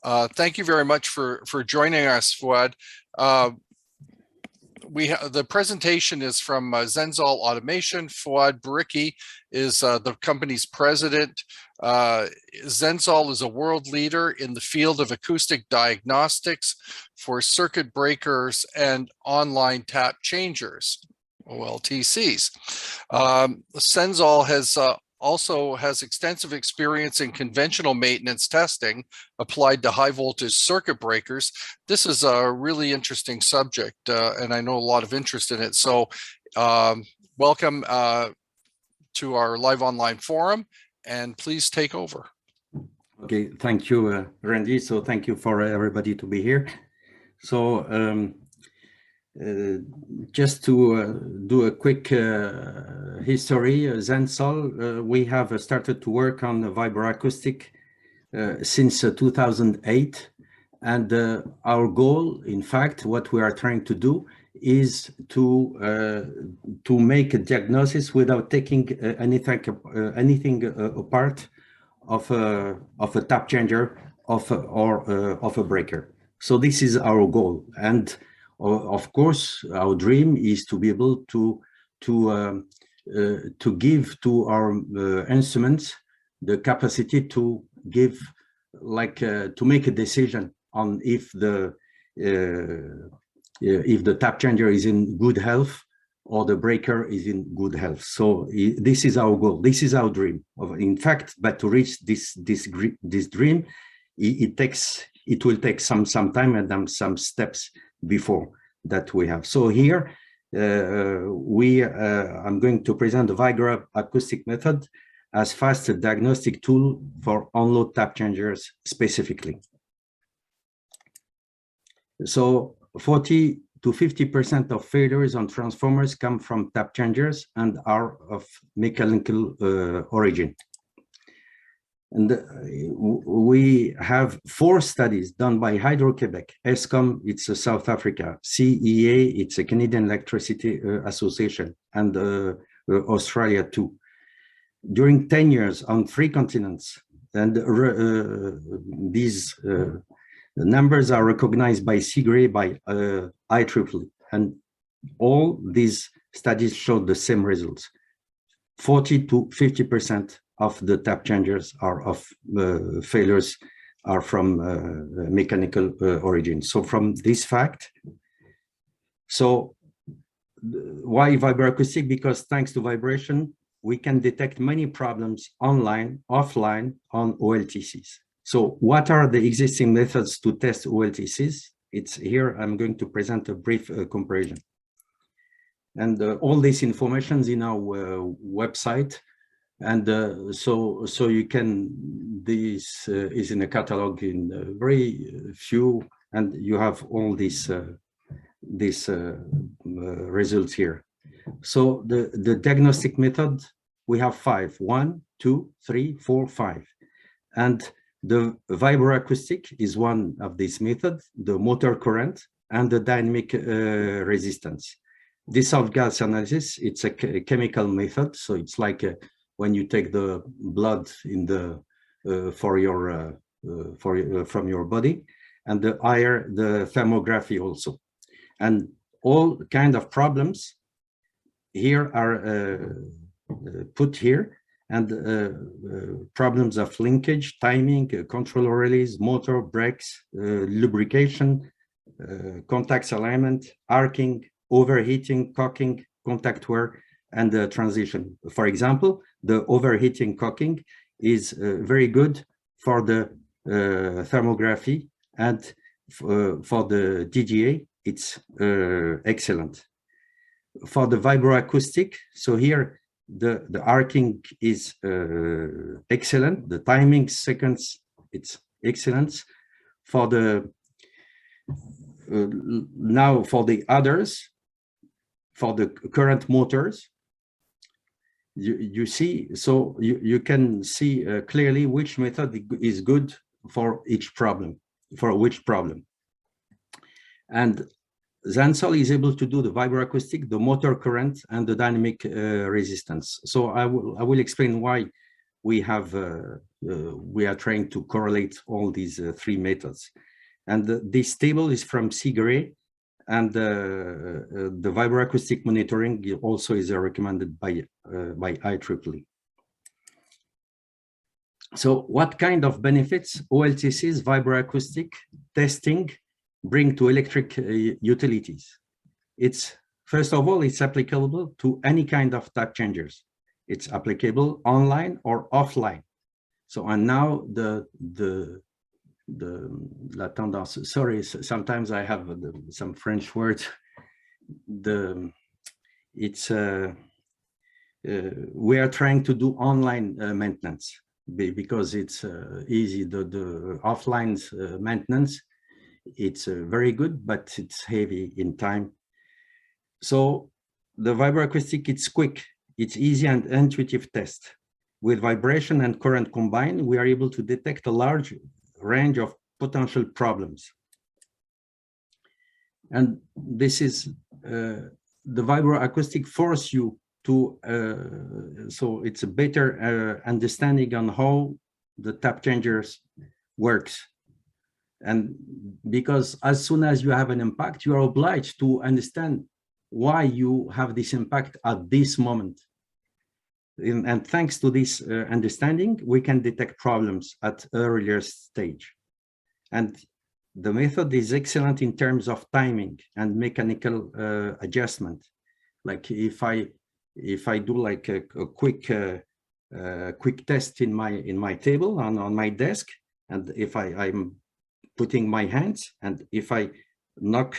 Thank you very much for joining us, Fouad. The presentation is from Zensol Automation. Fouad Brikci is the company's president. Zensol is a world leader in the field of acoustic diagnostics for circuit breakers and online tap changers, OLTCs. Zensol also has extensive experience in conventional maintenance testing applied to high voltage circuit breakers. This is a really interesting subject, and I know a lot of interest in it. So welcome to our live online forum, and please take over. Okay, thank you, Randy. So thank you for everybody to be here. So just to do a quick history, Zensol, we have started to work on the Vibro-acoustic since 2008, and our goal, in fact, what we are trying to do is to make a diagnosis without taking anything apart of a tap changer of a breaker. So this is our goal, and of course, our dream is to be able to give to our instruments the capacity to give, to make a decision on if the tap changer is in good health or the breaker is in good health. So this is our goal. This is our dream. In fact, but to reach this dream, it will take some time and some steps before that we have. So here I'm going to present the Vibro-acoustic method as fast a diagnostic tool for on-load tap changers specifically. So 40 to 50% of failures on transformers come from tap changers and are of mechanical origin. And we have 4 studies done by Hydro-Quebec, ESCOM, it's South Africa, CEA, it's a Canadian Electricity Association, and Australia too, during 10 years on 3 continents. And these numbers are recognized by CGRE, by IEEE, and all these studies showed the same results. 40 to 50% of the tap changers are of failures are from mechanical origin. So from this fact, so why vibroacoustic? Because thanks to vibration, we can detect many problems online, offline on OLTCs. So what are the existing methods to test OLTCs? It's here, I'm going to present a brief comparison. And all this information is in our website. And so you can, this is in a catalog in very few, and you have all these results here. So the diagnostic method, we have 5, 1, 2, 3, 4, 5. And the vibroacoustic is one of these methods, the motor current and the dynamic resistance. Dissolved gas analysis, it's a chemical method. So it's like when you take the blood in the from your body, and the thermography also, and all kind of problems here are put here, and problems of linkage, timing, controller release, motor, brakes, lubrication, contacts alignment, arcing, overheating, cocking, contact wear, and the transition. For example, the overheating cocking is very good for the thermography, and for the DGA, it's excellent. For the vibroacoustic, so here the arcing is excellent. The timing seconds, it's excellent. For the now for the others, for the current motors, you see, so you can see clearly which method is good for each problem, for which problem. And Zensol is able to do the vibroacoustic, the motor current, and the dynamic resistance. So I will explain why we are trying to correlate all these three methods. And this table is from Sigray, and the vibroacoustic monitoring also is recommended by IEEE. So what kind of benefits OLTC's vibroacoustic testing bring to electric utilities? It's, first of all, it's applicable to any kind of tap changers. It's applicable online or offline. So, and now la tendance, sorry, sometimes I have some French words. We are trying to do online maintenance because it's easy. The offline maintenance, it's very good, but it's heavy in time. So the vibroacoustic, it's quick, it's easy and intuitive test. With vibration and current combined, we are able to detect a large range of potential problems. And this is the vibroacoustic force you to, so it's a better understanding on how the tap changers works. And because as soon as you have an impact, you are obliged to understand why you have this impact at this moment. And thanks to this understanding, we can detect problems at earlier stage. And the method is excellent in terms of timing and mechanical adjustment. Like if I do like a quick test in my table on my desk, and if I'm putting my hands, and if I knock,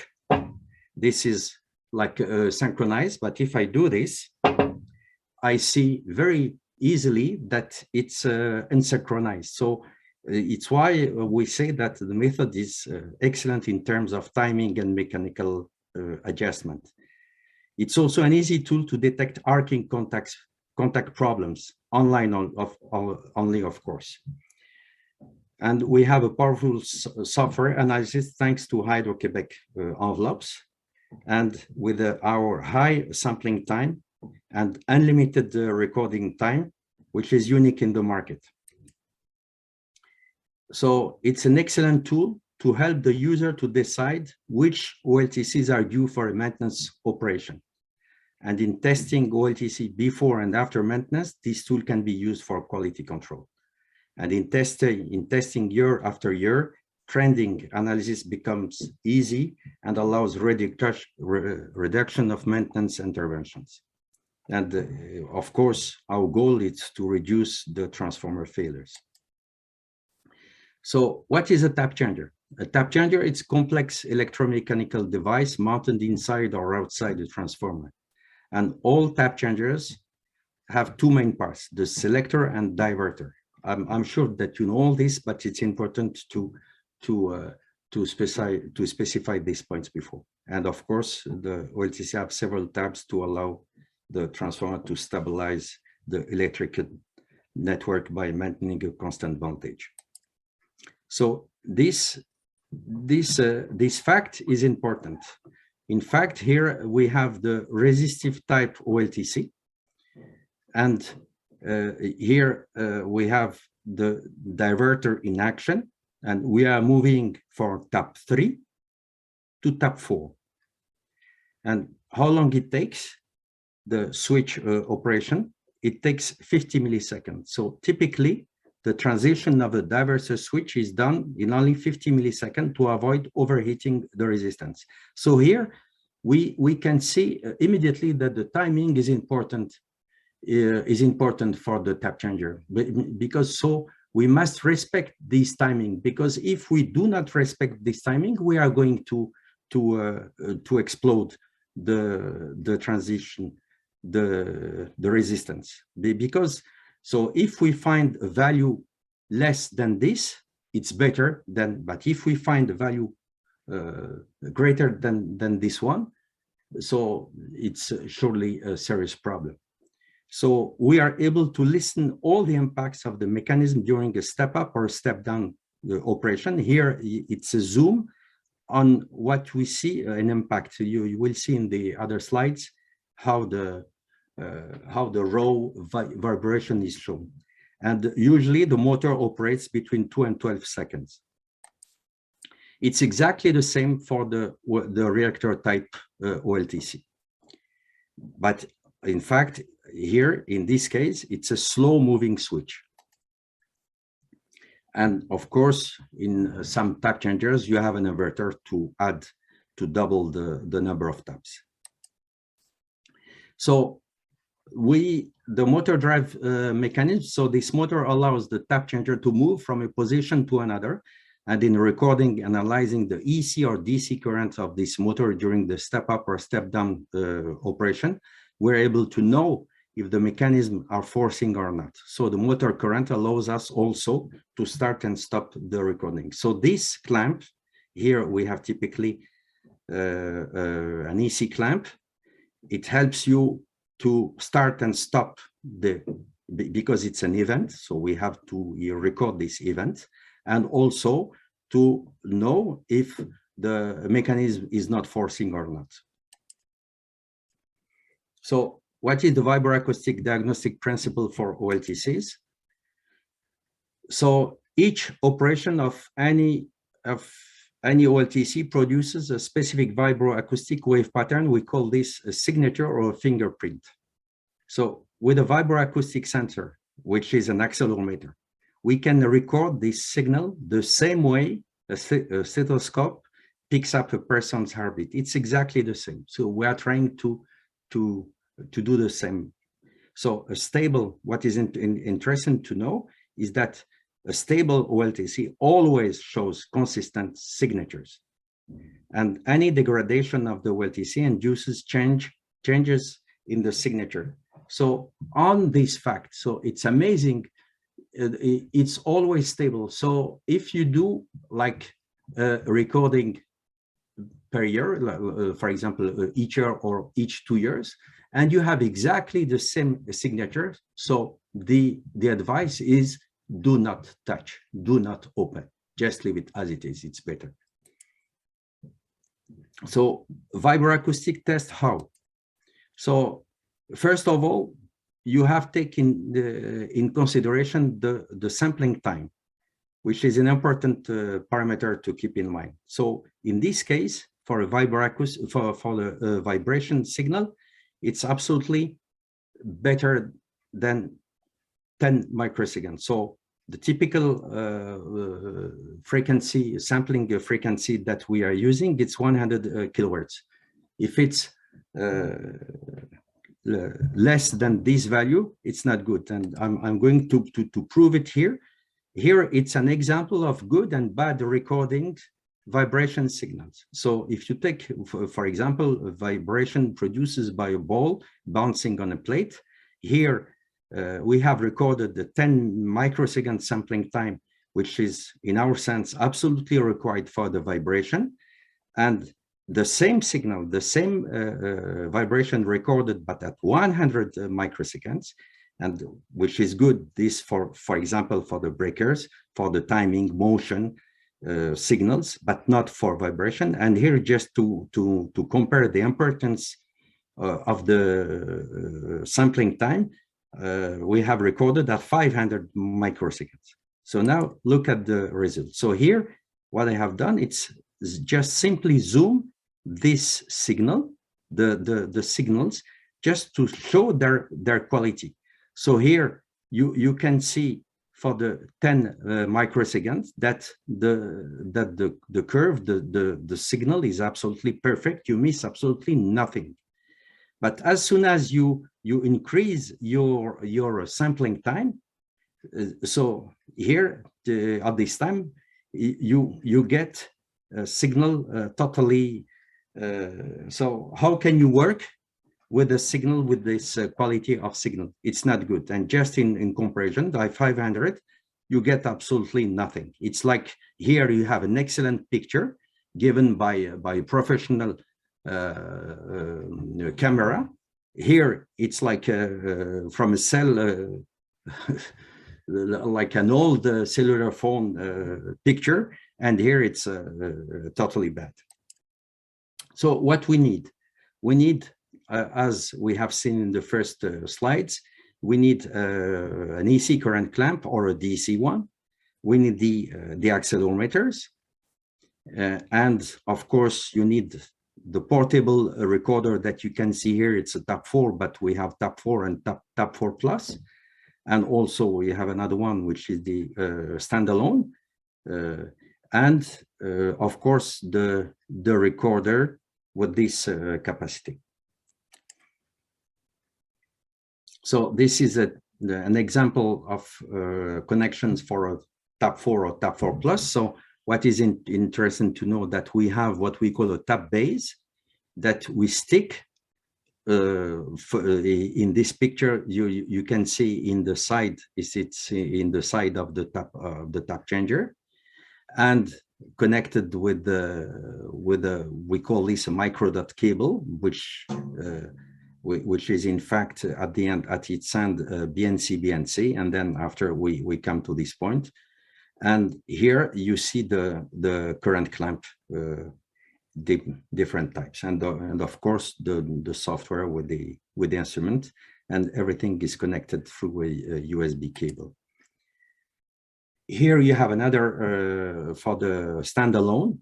this is like synchronized, but if I do this, I see very easily that it's unsynchronized. So it's why we say that the method is excellent in terms of timing and mechanical adjustment. It's also an easy tool to detect arcing contact problems online only, of course. And we have a powerful software analysis thanks to Hydro-Québec envelopes, and with our high sampling time and unlimited recording time, which is unique in the market. So it's an excellent tool to help the user to decide which OLTCs are due for a maintenance operation. And in testing OLTC before and after maintenance, this tool can be used for quality control. And in testing year after year, trending analysis becomes easy and allows reduction of maintenance interventions. And of course, our goal is to reduce the transformer failures. So what is a tap changer? A tap changer is a complex electromechanical device mounted inside or outside the transformer. And all tap changers have two main parts, the selector and diverter. I'm sure that you know all this, but it's important to specify these points before. And of course, the OLTC have several tabs to allow the transformer to stabilize the electrical network by maintaining a constant voltage. So this fact is important. In fact, here we have the resistive type OLTC, and here we have the diverter in action, and we are moving from tap 3 to tap 4. And how long it takes, the switch operation, it takes 50 milliseconds. So typically, the transition of a diverter switch is done in only 50 milliseconds to avoid overheating the resistance. So here, we can see immediately that the timing is important for the tap changer, because so we must respect this timing, because if we do not respect this timing, we are going to explode the transition, the resistance. Because so if we find a value less than this, it's better than, but if we find a value greater than this one, so it's surely a serious problem. So we are able to listen all the impacts of the mechanism during a step up or step down operation. Here it's a zoom on what we see an impact. You will see in the other slides how the raw vibration is shown. And usually the motor operates between 2 and 12 seconds. It's exactly the same for the reactor type OLTC. But in fact, here in this case, it's a slow moving switch. And of course, in some tap changers, you have an inverter to double the number of taps. So the motor drive mechanism, so this motor allows the tap changer to move from a position to another. And in recording, analyzing the EC or DC current of this motor during the step up or step down operation, we're able to know if the mechanism are forcing or not. So the motor current allows us also to start and stop the recording. So this clamp, here we have typically an EC clamp. It helps you to start and stop because it's an event. So we have to record this event, and also to know if the mechanism is not forcing or not. So what is the vibro-acoustic diagnostic principle for OLTCs? So each operation of any OLTC produces a specific vibro-acoustic wave pattern. We call this a signature or a fingerprint. So with a vibro-acoustic sensor, which is an accelerometer, we can record this signal the same way a stethoscope picks up a person's heartbeat. It's exactly the same. So we are trying to do the same. So a stable, what is interesting to know is that a stable OLTC always shows consistent signatures, and any degradation of the OLTC induces changes in the signature. So on this fact, so it's amazing, it's always stable. So if you do like a recording per year, for example, each year or each 2 years, and you have exactly the same signature, so the advice is do not touch, do not open, just leave it as it is, it's better. So vibroacoustic test, how? So first of all, you have taken in consideration the sampling time, which is an important parameter to keep in mind. So in this case, for a vibroacoustic, for the vibration signal, it's absolutely better than 10 microseconds. So the typical frequency, sampling frequency that we are using, it's 100 kilohertz. If it's less than this value, it's not good. And I'm going to prove it here. Here, it's an example of good and bad recording vibration signals. So if you take, for example, a vibration produced by a ball bouncing on a plate, here we have recorded the 10 microsecond sampling time, which is, in our sense, absolutely required for the vibration. And the same signal, the same vibration recorded, but at 100 microseconds, and which is good, this for example, for the breakers, for the timing, motion signals, but not for vibration. And here, just to compare the importance of the sampling time, we have recorded at 500 microseconds. So now look at the result. So here, what I have done, it's just simply zoom this signal, the signals, just to show their quality. So here you can see for the 10 microseconds that the curve, the signal is absolutely perfect. You miss absolutely nothing. But as soon as you increase your sampling time, so here at this time you get a signal totally. So how can you work with a signal with this quality of signal? It's not good. And just in comparison, by 500, you get absolutely nothing. It's like here you have an excellent picture given by a professional camera. Here it's like from a cell, like an old cellular phone picture, and here it's totally bad. So what we need, as we have seen in the first slides, we need an AC current clamp or a DC one. We need the accelerometers. And of course, you need the portable recorder that you can see here. It's a TAP 4, but we have TAP 4 and TAP 4 Plus. And also we have another one, which is the standalone. Of course, the recorder with this capacity. So this is an example of connections for a TAP 4 or TAP 4 Plus. So what is interesting to know that we have what we call a tap base that we stick in this picture. You can see in the side, it's in the side of the tap changer, and connected with we call this a micro dot cable, which is in fact at the end, at its end, BNC, and then after we come to this point. And here you see the current clamp, different types, and of course the software with the instrument, and everything is connected through a USB cable. Here you have another for the standalone.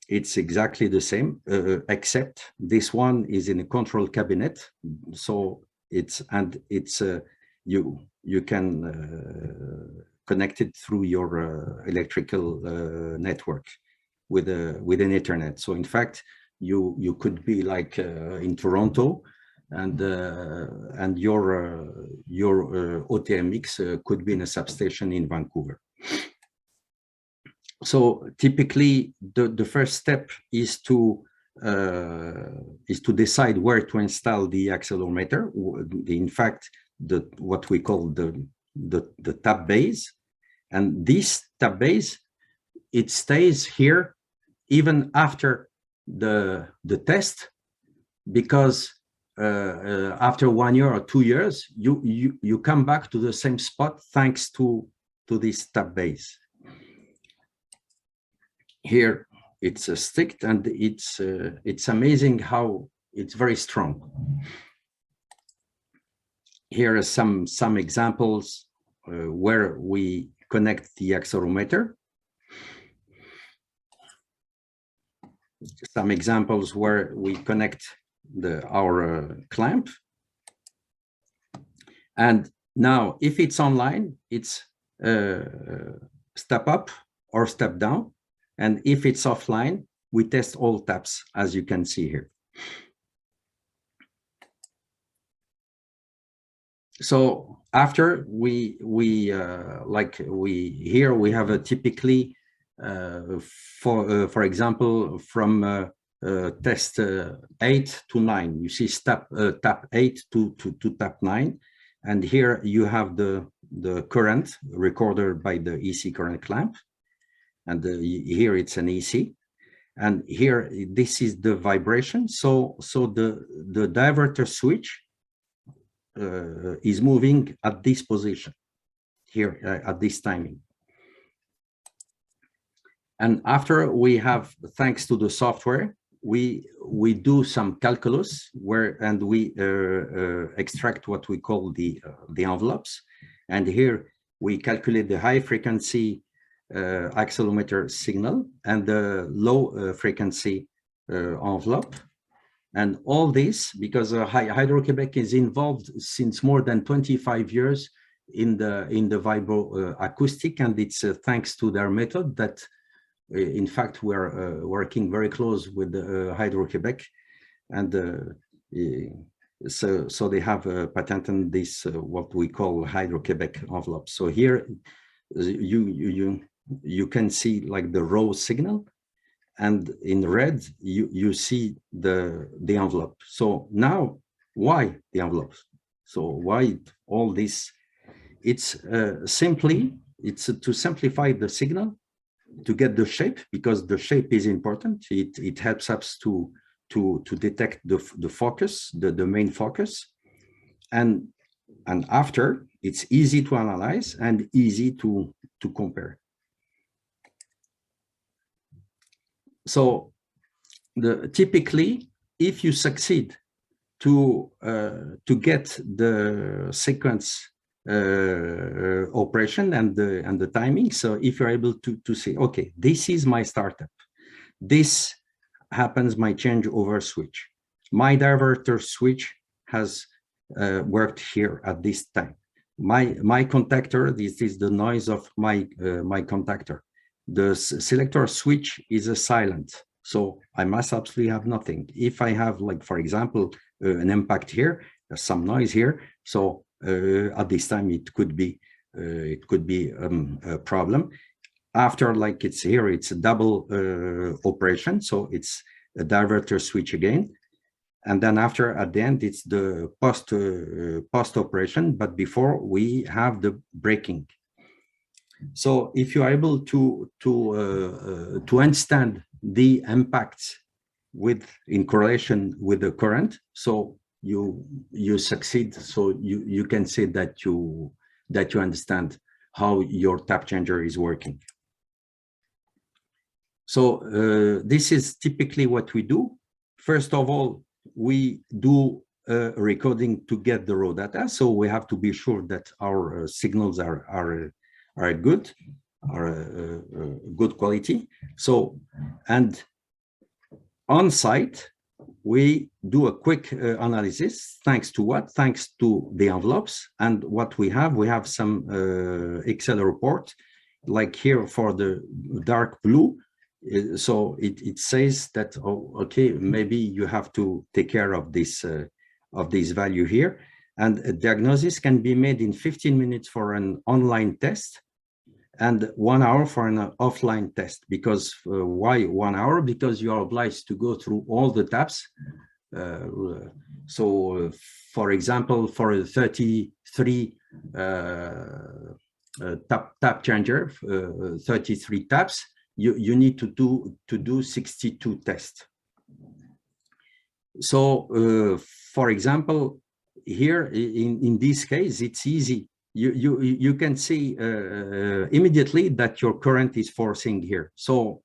It's exactly the same, except this one is in a control cabinet. So you can connect it through your electrical network with an Ethernet. So in fact, you could be like in Toronto, and your OTMX could be in a substation in Vancouver. So typically, the first step is to decide where to install the accelerometer. In fact, what we call the tap base, and this tap base, it stays here even after the test, because after 1 year or 2 years, you come back to the same spot thanks to this tap base. Here it's sticked, and it's amazing how it's very strong. Here are some examples where we connect the accelerometer. Some examples where we connect our clamp. And now if it's online, it's step up or step down. And if it's offline, we test all taps, as you can see here. So after here we have a typically for example, from test 8 to 9, you see tap 8 to tap 9, and here you have the current recorded by the EC current clamp, and here it's an EC, and here this is the vibration. So the diverter switch is moving at this position here at this timing. And after we have, thanks to the software, we do some calculus and we extract what we call the envelopes. And here we calculate the high frequency accelerometer signal and the low frequency envelope. And all this because Hydro-Québec is involved since more than 25 years in the Vibro-acoustic, and it's thanks to their method that in fact we're working very close with Hydro-Québec, and so they have patented this what we call Hydro-Québec envelope. So here you can see like the raw signal, and in red you see the envelope. So now why the envelope? So why all this? It's simply to simplify the signal, to get the shape, because the shape is important. It helps us to detect the focus, the main focus, and after it's easy to analyze and easy to compare. So typically, if you succeed to get the sequence operation and the timing. So if you're able to say, okay, this is my startup, this happens my changeover switch, my diverter switch has worked here at this time, my contactor, this is the noise of my my contactor, the selector switch is a silent, so I must absolutely have nothing. If I have, like, for example, an impact here, there's some noise here, so at this time it could be a problem. After, like it's here, it's a double operation, so it's a diverter switch again, and then after, at the end, it's the post operation, but before we have the braking. So if you are able to understand the impacts in correlation with the current, so you succeed. So you can say that you understand how your tap changer is working. So this is typically what we do. First of all, we do a recording to get the raw data. So we have to be sure that our signals are good, good quality. So, and on site, we do a quick analysis. Thanks to what? Thanks to the envelopes. And what we have some Excel report, like here for the dark blue. So it says that, oh, okay, maybe you have to take care of this value here. And a diagnosis can be made in 15 minutes for an online test and 1 hour for an offline test. Because why 1 hour? Because you are obliged to go through all the taps. So for example, for a 33 tap changer, 33 taps, you need to do 62 tests. So for example, here in this case, it's easy. You can see immediately that your current is forcing here. So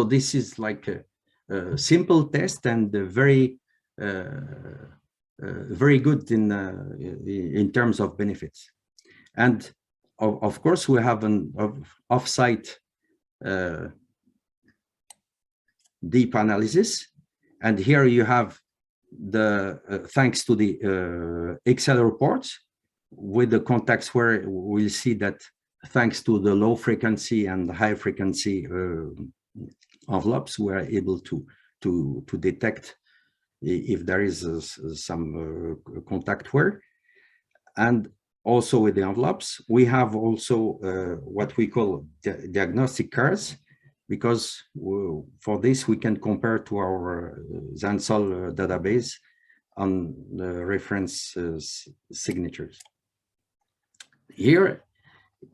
this is like a simple test and very very good in terms of benefits. And of course, we have an offsite deep analysis, and here you have the thanks to the Excel reports with the contacts, where we'll see that thanks to the low frequency and high frequency envelopes, we are able to detect if there is some contact wear. And also with the envelopes, we have also what we call diagnostic cards, because for this we can compare to our Zensol database on the reference signatures. Here,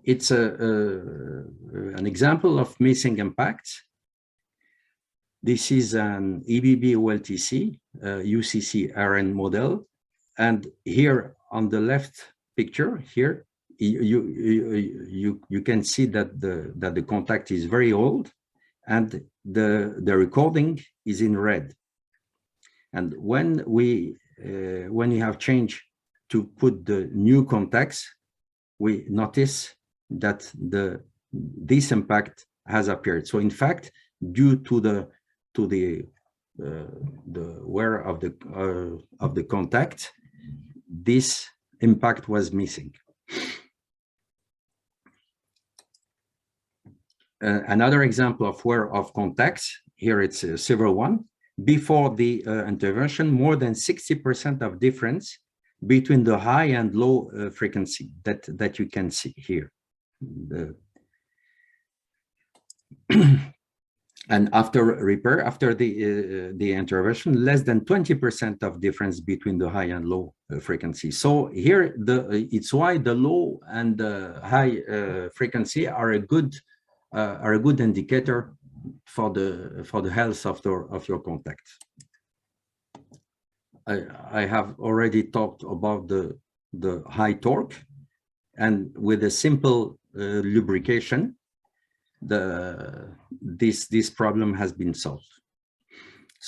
it's an example of missing impacts. This is an EBB OLTC UCC RN model, and here on the left picture here, you can see that the contact is very old, and the recording is in red. And when you have changed to put the new contacts, we notice that this impact has appeared. So in fact, due to the wear of the contact, this impact was missing. Another example of wear of contacts, here it's a several one. Before the intervention, more than 60% of difference between the high and low frequency that you can see here. And after repair, after the intervention, less than 20% of difference between the high and low frequency. So here, it's why the low and the high frequency are a good indicator for the health of your contact. I have already talked about the high torque, and with a simple lubrication, this problem has been solved.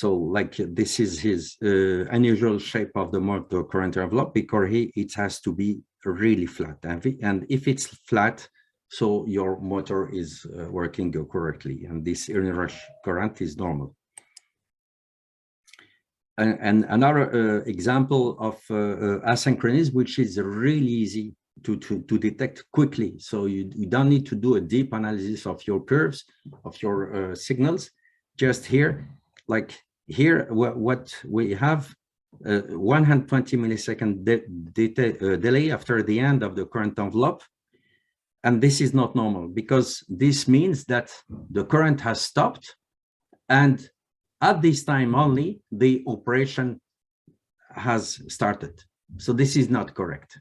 So like this is his unusual shape of the motor current envelope, because it has to be really flat. And if it's flat, so your motor is working correctly, and this inrush current is normal. And another example of asynchronous, which is really easy to detect quickly. So you don't need to do a deep analysis of your curves, of your signals. Just here, like here, what we have, 120 millisecond delay after the end of the current envelope. And this is not normal, because this means that the current has stopped, and at this time only, the operation has started. So this is not correct.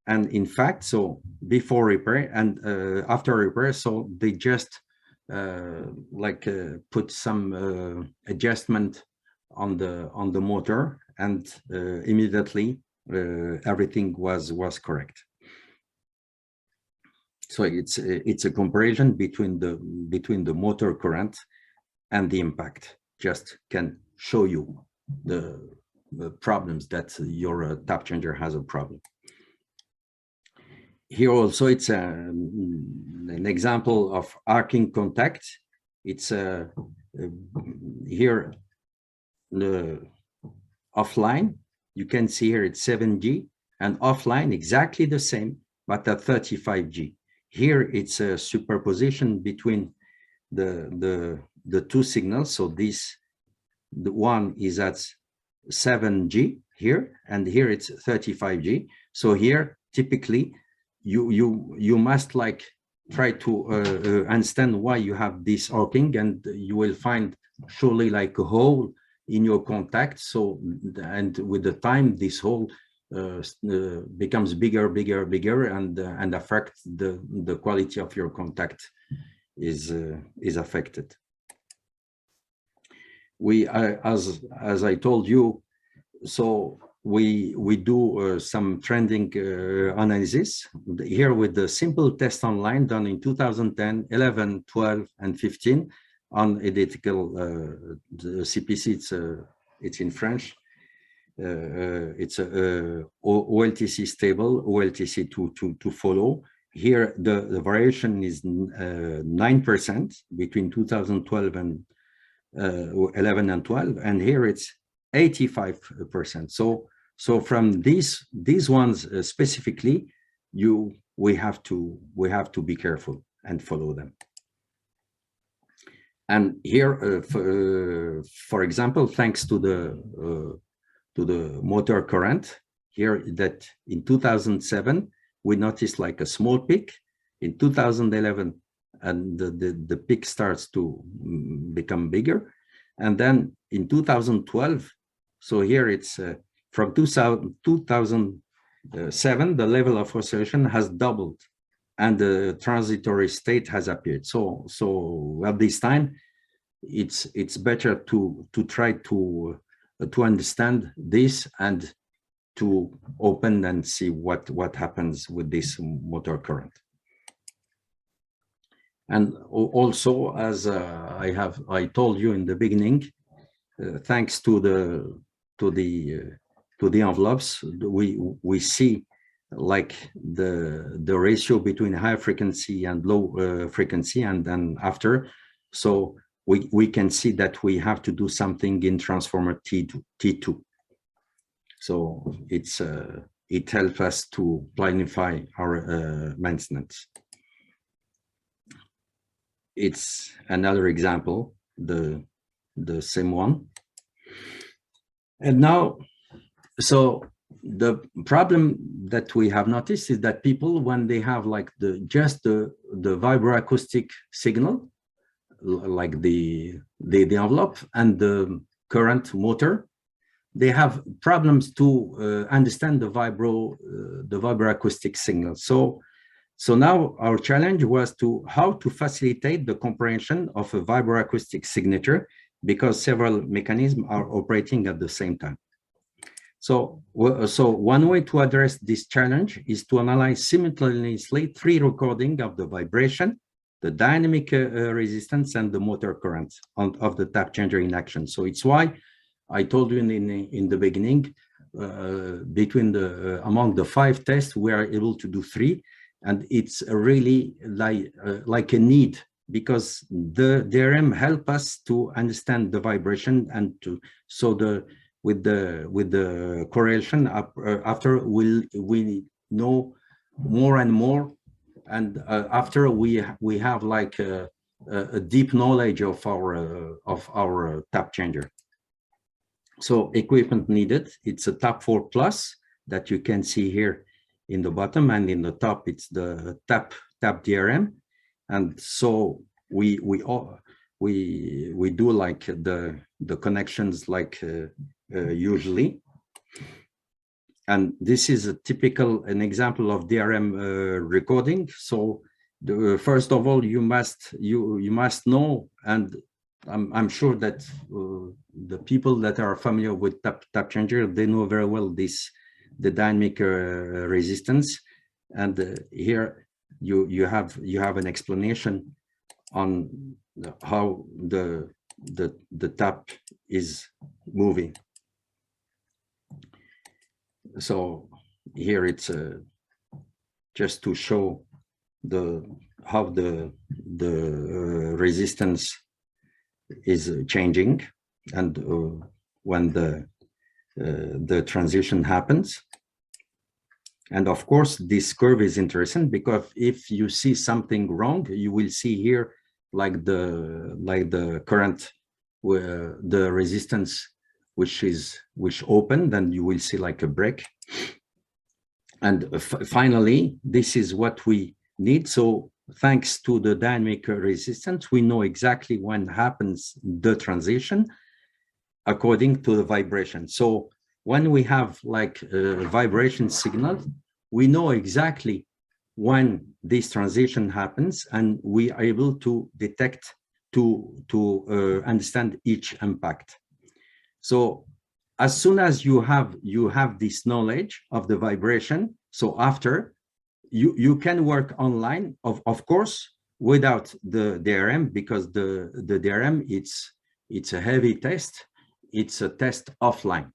And in fact, so before repair and after repair, so they just put some adjustment on the motor, and immediately everything was correct. So it's a comparison between the motor current and the impact. Just can show you the problems that your tap changer has a problem. Here also it's an example of arcing contact. It's here the offline. You can see here it's 7G, and offline exactly the same, but at 35G. Here it's a superposition between the two signals. So the one is at 7G here, and here it's 35G. So here typically you must like try to understand why you have this arcing, and you will find surely like a hole in your contact. So, and with the time this hole becomes bigger, and affect the quality of your contact is affected. We as I told you, so we do some trending analysis here with the simple test online done in 2010, 11, 12, and 15 on identical CPC. It's in French. It's a OLTC stable, OLTC to follow. Here the variation is 9% between 2012 and 11 and 12, and here it's 85%. So from these ones specifically, we have to be careful and follow them. And here, for example, thanks to the motor current here, that in 2007 we noticed like a small peak. In 2011, and the peak starts to become bigger, and then in 2012, so here it's from 2007, the level of oscillation has doubled, and the transitory state has appeared. So at this time, it's better to try to understand this and to open and see what happens with this motor current. And also, as I told you in the beginning, thanks to the envelopes, we see like the ratio between high frequency and low frequency, and then after, so we can see that we have to do something in transformer T2. So it helps us to planify our maintenance. It's another example, the same one. And now, so the problem that we have noticed is that people, when they have like just the vibro-acoustic signal, like the envelope and the current motor, they have problems to understand the vibro-acoustic signal. So now our challenge was how to facilitate the comprehension of a vibro-acoustic signature, because several mechanisms are operating at the same time. So one way to address this challenge is to analyze simultaneously 3 recordings of the vibration, the dynamic resistance and the motor current of the tap changer in action. So it's why I told you in the beginning, among the 5 tests, we are able to do 3, and it's really like a need, because the DRM help us to understand the vibration, and with the correlation after we know more and more, and after we have like a deep knowledge of our tap changer. So equipment needed, it's a tap 4 plus that you can see here in the bottom, and in the top it's the tap DRM. And so we do like the connections like usually. And this is an example of DRM recording. So first of all, you must know, and I'm sure that the people that are familiar with tap changer, they know very well the dynamic resistance. And here you have an explanation on how the tap is moving. So here it's just to show how the resistance is changing, and when the transition happens. And of course, this curve is interesting, because if you see something wrong, you will see here like the current, where the resistance which opened, then you will see like a break. And finally, this is what we need. So thanks to the dynamic resistance, we know exactly when happens the transition according to the vibration. So when we have like a vibration signal, we know exactly when this transition happens, and we are able to detect, to understand each impact. So as soon as you have this knowledge of the vibration, so after you can work online, of course, without the DRM, because the DRM, it's a heavy test. It's a test offline.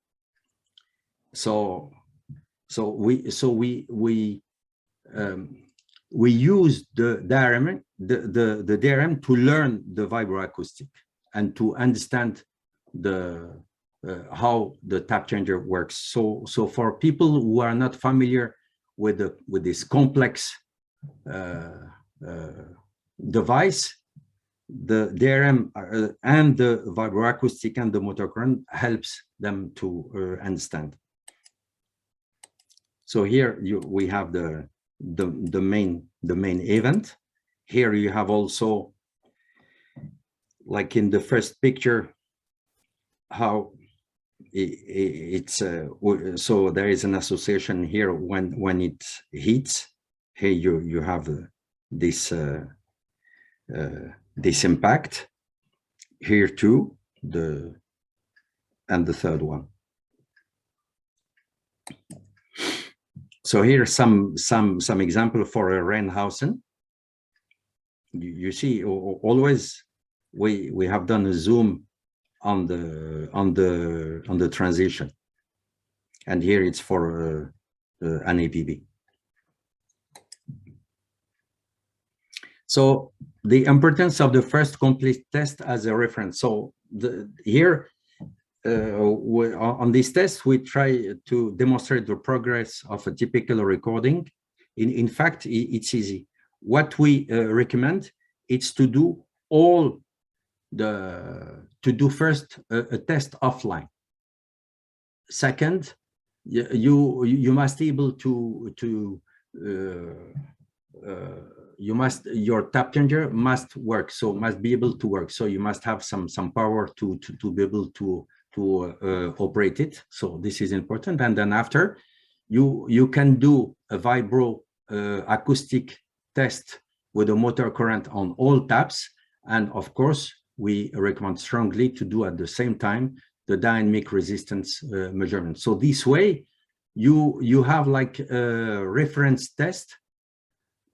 So we use the DRM, the DRM to learn the vibro-acoustic and to understand how the tap changer works. So for people who are not familiar with this complex device, the DRM and the vibro-acoustic and the motor current helps them to understand. So here we have the main event. Here you have also, like in the first picture, how it's so there is an association here when it heats. Here you have this impact. Here too, and the third one. So here's some example for a Reinhausen. You see, always we have done a zoom on the transition, and here it's for an APB. So the importance of the first complete test as a reference. So here on this test, we try to demonstrate the progress of a typical recording. In fact, it's easy. What we recommend is to do first a test offline. Second, you must be able your tap changer must work, so must be able to work. So you must have some power to be able to operate it. So this is important. And then after, you can do a vibro acoustic test with a motor current on all taps. And of course, we recommend strongly to do at the same time the dynamic resistance measurement. So this way, you have like a reference test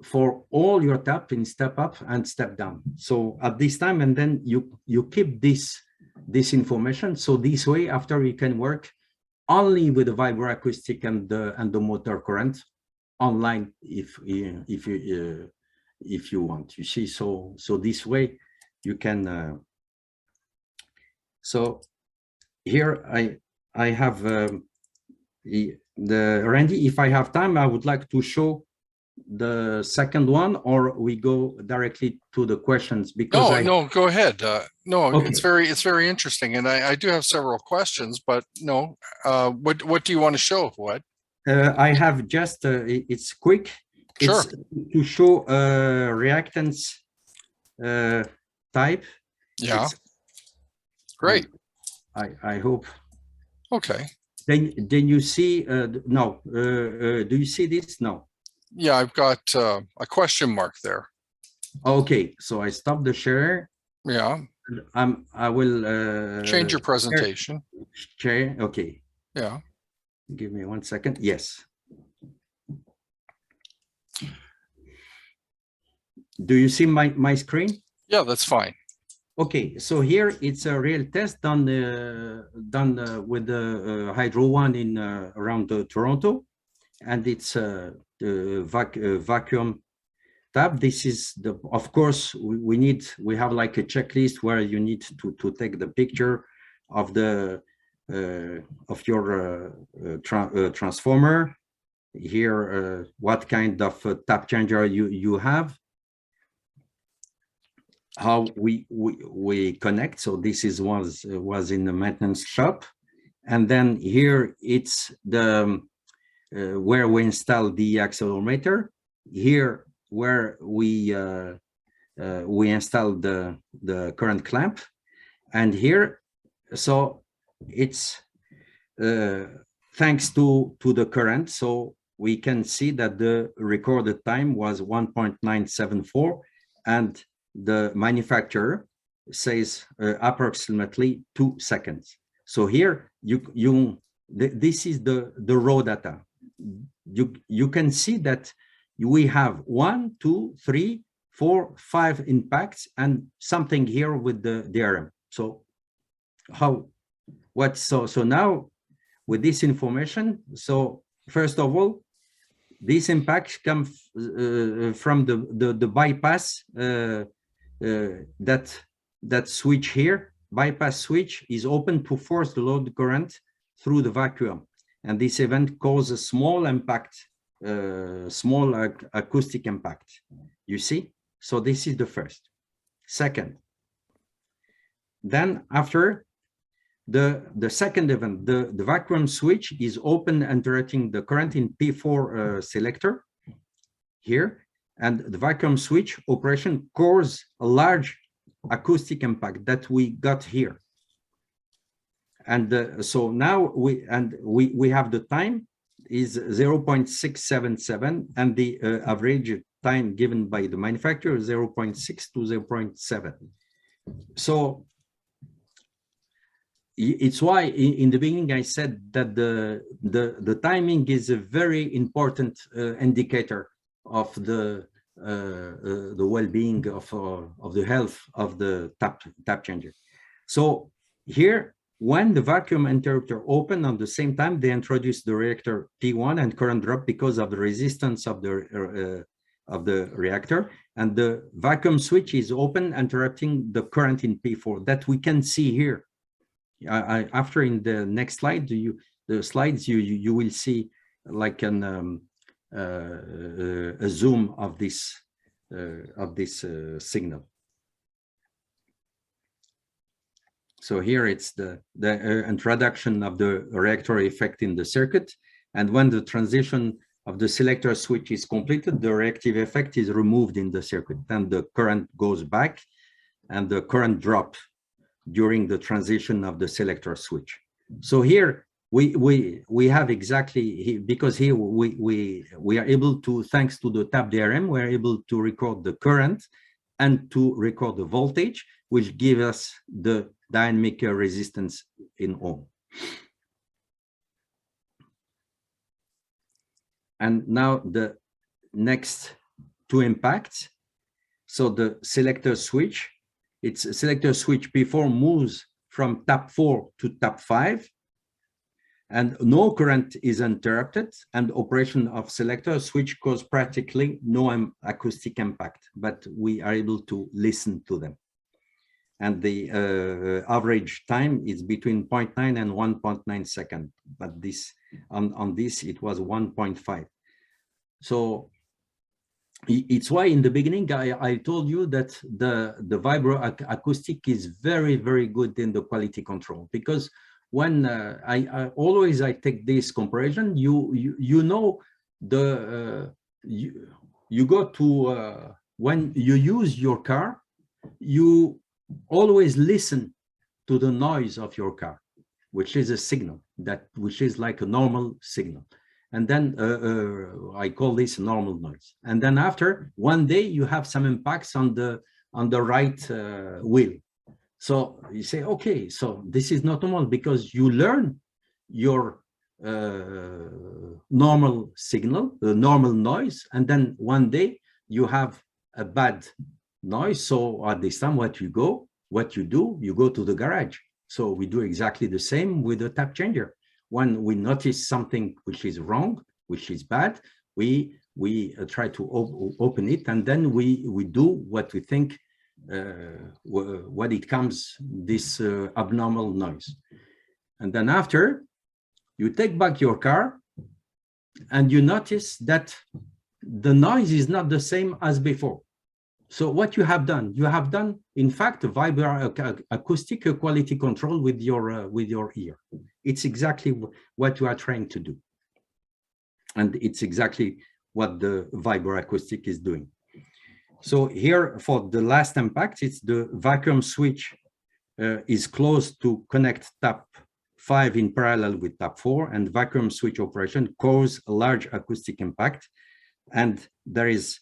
for all your tap in step up and step down. So at this time, and then you keep this information. So this way, after you can work only with the vibro-acoustic and the motor current online if you want. You see, so this way you can. So here I have the Randy. If I have time, I would like to show the second one, or we go directly to the questions, because no, go ahead. No, okay. It's very interesting, and I do have several questions, but no, what do you want to show? What? I have just it's quick. Sure. It's to show reactance type. Yeah. Great. I hope. Okay. Then you see no. Do you see this? No. Yeah, I've got a question mark there. Okay, so I stop the share. Yeah. I will change your presentation. Share. Okay. Yeah. Give me 1 second. Yes. Do you see my screen? Yeah, that's fine. Okay, so here it's a real test done with the Hydro One in around Toronto, and it's the vacuum tab. This is the, of course, we have like a checklist where you need to take the picture of the of your transformer. Here, what kind of tap changer you have, how we connect. So this is was in the maintenance shop, and then here it's the where we install the accelerometer. Here where we install the current clamp, and here, so it's thanks to the current, so we can see that the recorded time was 1.974, and the manufacturer says approximately 2 seconds. So here this is the raw data. You can see that we have 1, 2, 3, 4, 5 impacts and something here with the DRM. So so now with this information, so first of all, these impacts come from the bypass that switch here. Bypass switch is open to force the load current through the vacuum, and this event causes a small impact, small acoustic impact. You see, so this is the first. Second, then after the second event, the vacuum switch is open and directing the current in P4 selector here, and the vacuum switch operation causes a large acoustic impact that we got here. And so now we have the time is 0.677, and the average time given by the manufacturer is 0.6 to 0.7. So it's why in the beginning I said that the timing is a very important indicator of the well-being of the health of the tap changer. So here, when the vacuum interrupter opened on the same time, they introduced the reactor P1 and current drop because of the resistance of the reactor, and the vacuum switch is open, interrupting the current in P4 that we can see here. After in the next slide, you will see like a zoom of this signal. So here it's the introduction of the reactor effect in the circuit, and when the transition of the selector switch is completed, the reactive effect is removed in the circuit, and the current goes back, and the current drop during the transition of the selector switch. So here we have exactly, because here we are able to, thanks to the tap DRM, we're able to record the current and to record the voltage, which give us the dynamic resistance in ohm. And now the next two impacts. So the selector switch, its selector switch P4 moves from tap 4 to tap 5, and no current is interrupted, and operation of selector switch cause practically no acoustic impact, but we are able to listen to them. And the average time is between 0.9 and 1.9 seconds, but this on this it was 1.5. So it's why in the beginning I told you that the Vibro-acoustic is very, very good in the quality control, because when I always take this comparison, you know, you go to when you use your car, you always listen to the noise of your car, which is a signal, which is like a normal signal. And then I call this normal noise. And then after one day you have some impacts on the right wheel. So you say, okay, so this is not normal, because you learn your normal signal, the normal noise, and then one day you have a bad noise. So at this time, what you do, you go to the garage. So we do exactly the same with the tap changer. When we notice something which is wrong, which is bad, we try to open it, and then we do what we think what it comes, this abnormal noise. And then after, you take back your car and you notice that the noise is not the same as before. So what you have done, in fact, Vibro-acoustic quality control with your ear. It's exactly what you are trying to do. And it's exactly what the Vibro-acoustic is doing. So here for the last impact, it's the vacuum switch is closed to connect tap 5 in parallel with tap 4, and vacuum switch operation cause a large acoustic impact. And there is,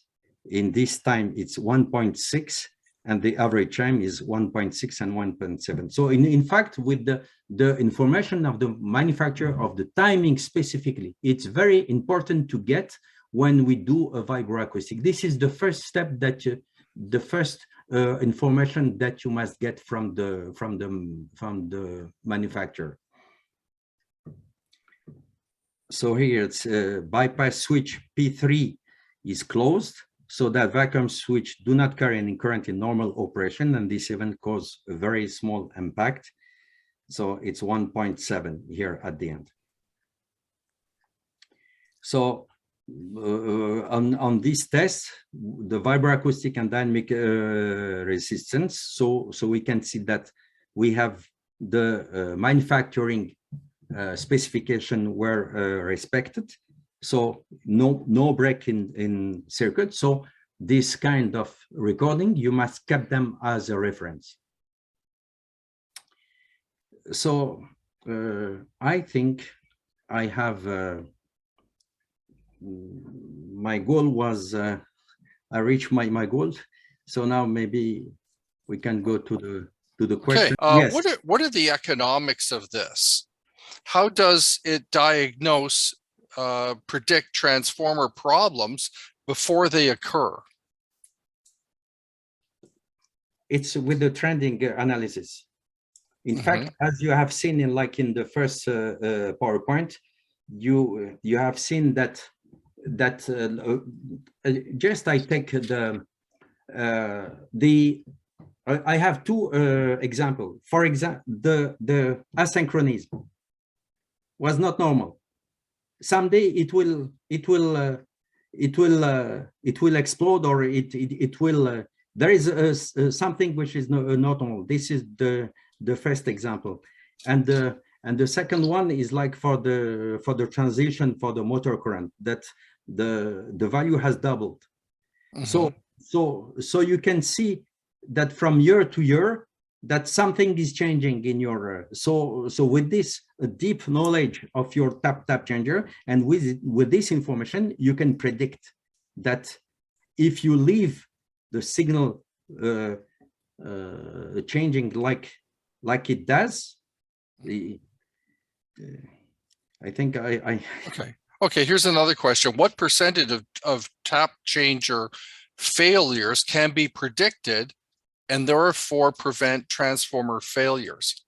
in this time, it's 1.6, and the average time is 1.6 and 1.7. So in fact, with the information of the manufacturer of the timing specifically, it's very important to get when we do a Vibro-acoustic. This is the first step that the first information that you must get from the manufacturer. So here it's bypass switch P3 is closed, so that vacuum switch do not carry any current in normal operation, and this event cause a very small impact. So it's 1.7 here at the end. So on this test, the Vibro-acoustic and dynamic resistance, so we can see that we have the manufacturing specification were respected. So no break in circuit. So this kind of recording, you must keep them as a reference. So I think I have my goal was I reached my goal. So now maybe we can go to the question. Okay. Yes. What are the economics of this? How does it diagnose, predict transformer problems before they occur? It's with the trending analysis. In fact, as you have seen in the first PowerPoint, you have seen that just I take I have two examples. For example, the asynchronism was not normal. Someday it will explode, or it will. There is something which is not normal. This is the first example, and the second one is like for the transition for the motor current, that the value has doubled. So you can see that from year to year that something is changing in your so with this deep knowledge of your tap changer, and with this information, you can predict that if you leave the signal changing like it does, I think I okay. Okay, here's another question. What percentage of tap changer failures can be predicted and therefore prevent transformer failures?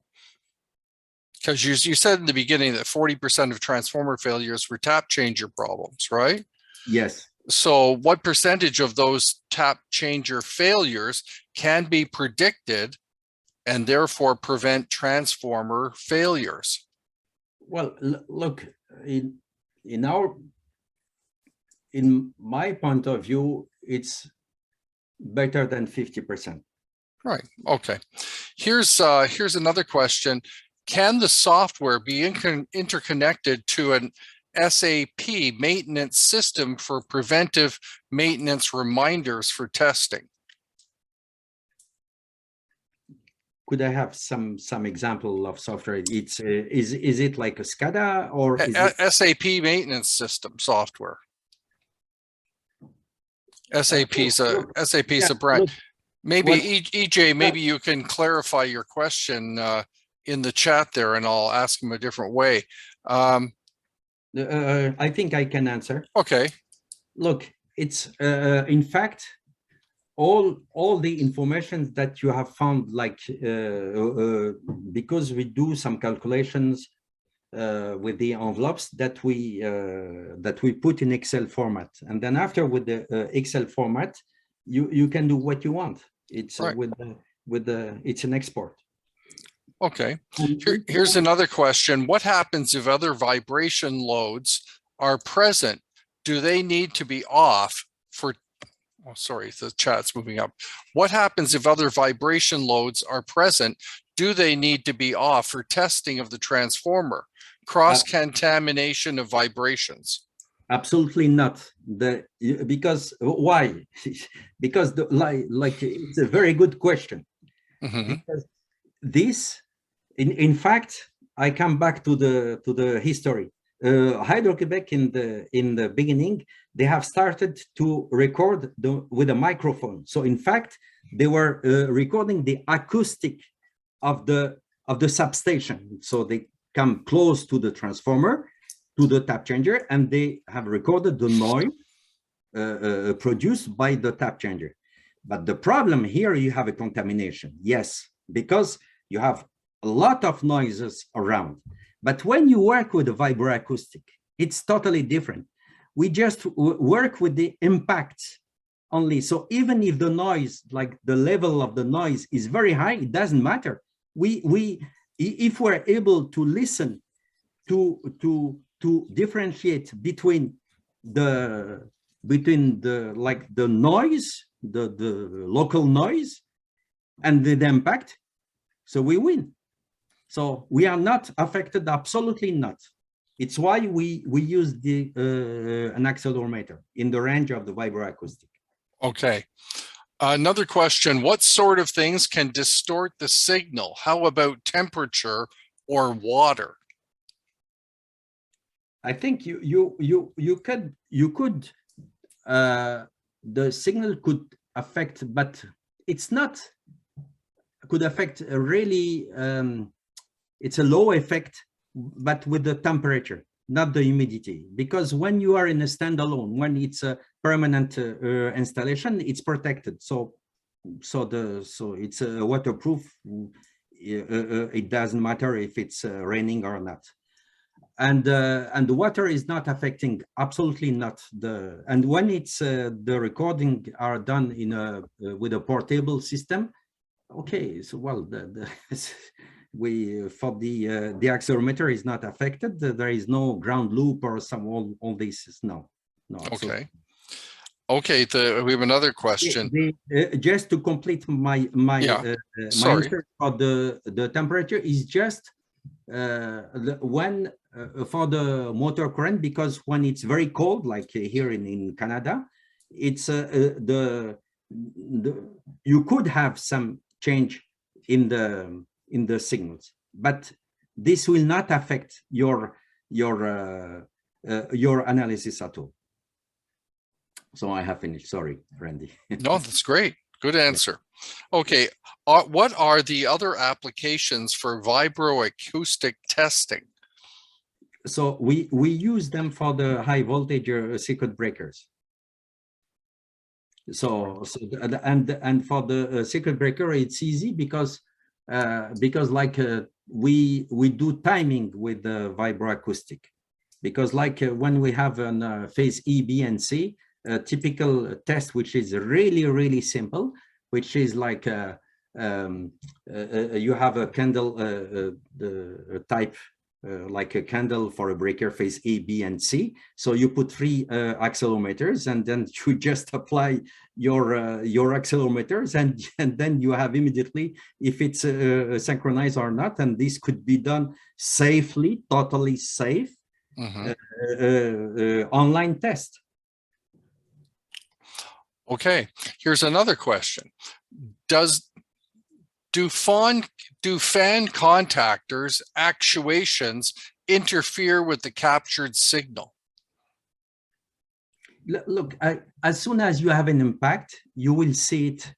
Because you said in the beginning that 40% of transformer failures were tap changer problems, right? Yes. So what percentage of those tap changer failures can be predicted and therefore prevent transformer failures? Well, look, in my point of view, it's better than 50%. Right. Okay. Here's another question. Can the software be interconnected to an SAP maintenance system for preventive maintenance reminders for testing? Could I have some example of software? It's is it like a SCADA or is it SAP maintenance system software? SAP's a brand. Look, Maybe well, EJ, maybe you can clarify your question in the chat there, and I'll ask him a different way. I think I can answer. Okay. Look, it's in fact all the information that you have found, like because we do some calculations with the envelopes that we put in Excel format, and then after with the Excel format, you can do what you want. It's right. It's an export. Okay. Here's another question. What happens if other vibration loads are present? Do they need to be off for, oh, sorry, the chat's moving up. What happens if other vibration loads are present? Do they need to be off for testing of the transformer? Cross-contamination of vibrations? Absolutely not. Because why? Because like it's a very good question. Mm-hmm. Because this, in fact, I come back to the history. Hydro-Quebec in the beginning, they have started to record with a microphone. So in fact, they were recording the acoustic of the substation. So they come close to the transformer, to the tap changer, and they have recorded the noise produced by the tap changer. But the problem here, you have a contamination. Yes, because you have a lot of noises around. But when you work with a vibro-acoustic, it's totally different. We just work with the impact only. So even if the noise, like the level of the noise is very high, it doesn't matter. If we're able to listen to differentiate between the noise, the local noise, and the impact, so we win. So we are not affected, absolutely not. It's why we use an accelerometer in the range of the vibro-acoustic. Okay. Another question, what sort of things can distort the signal? How about temperature or water? I think you could the signal could affect, but it's not could affect a really it's a low effect, but with the temperature, not the humidity, because when you are in a standalone, when it's a permanent installation, it's protected. So it's waterproof. It doesn't matter if it's raining or not. And the water is not affecting, absolutely not. And when it's the recording are done in with a portable system, okay, so well for the accelerometer is not affected. There is no ground loop or some all this. No. Okay. Okay, we have another question. Just to complete my answer for the temperature is just when for the motor current, because when it's very cold, like here in Canada, it's you could have some change in the signals, but this will not affect your analysis at all. So I have finished. Sorry, Randy. No, that's great. Good answer. Okay, what are the other applications for vibro-acoustic testing? So we use them for the high voltage circuit breakers. So and for the circuit breaker, it's easy because like we do timing with the vibro-acoustic, because like when we have an phase E, B, and C, a typical test which is really simple, which is like you have a candle type. Like a candle for a breaker phase A, B, and C. So you put 3 accelerometers, and then you just apply your accelerometers, and then you have immediately if it's synchronized or not. And this could be done safely, totally safe, online test. Okay, here's another question. Do fan contactors, actuations interfere with the captured signal? Look, as soon as you have an impact, you will see it.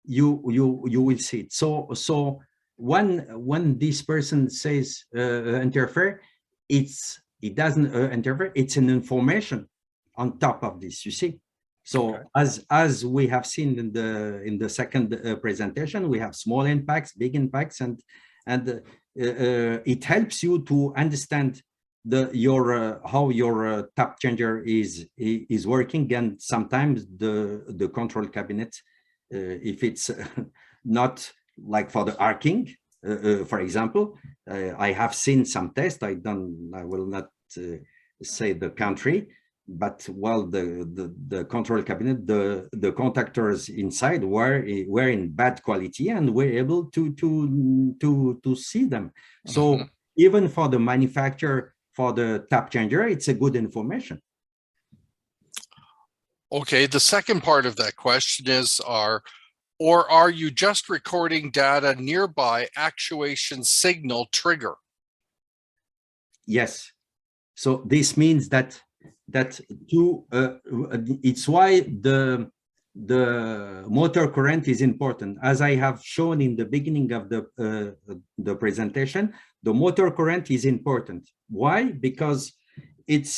You will see it. So when this person says interfere, it doesn't interfere. It's an information on top of this. You see. So okay. as we have seen in the second presentation, we have small impacts, big impacts, and it helps you to understand how your tap changer is working. And sometimes the control cabinet, if it's not like for the arcing, for example, I have seen some tests. I will not say the country. But while the control cabinet, the contactors inside were in bad quality, and we're able to see them. So even for the manufacturer, for the tap changer, it's a good information. Okay, the second part of that question is, are you just recording data nearby actuation signal trigger? Yes. So this means that it's why the motor current is important. As I have shown in the beginning of the presentation, the motor current is important. Why? Because it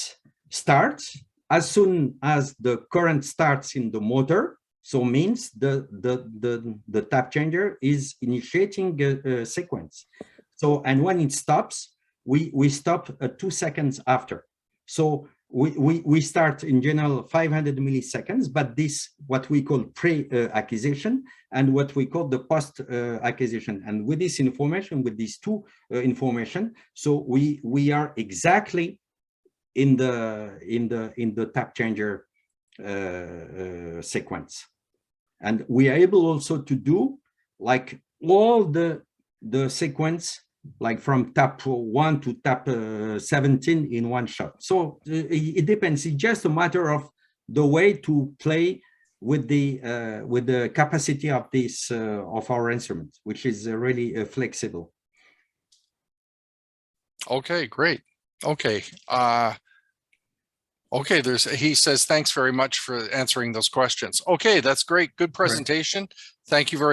starts as soon as the current starts in the motor. So means the tap changer is initiating a sequence. So, and when it stops, we stop 2 seconds after. So we start in general 500 milliseconds, but this what we call pre-acquisition and what we call the post-acquisition. And with this information, with these two information, so we are exactly in the tap changer sequence, and we are able also to do like all the sequence, like from tap 1 to tap 17 in one shot. So it depends. It's just a matter of the way to play with the capacity of this of our instrument, which is really flexible. Okay, great. Okay. Okay, he says, thanks very much for answering those questions. Okay, that's great. Good presentation. Thank you very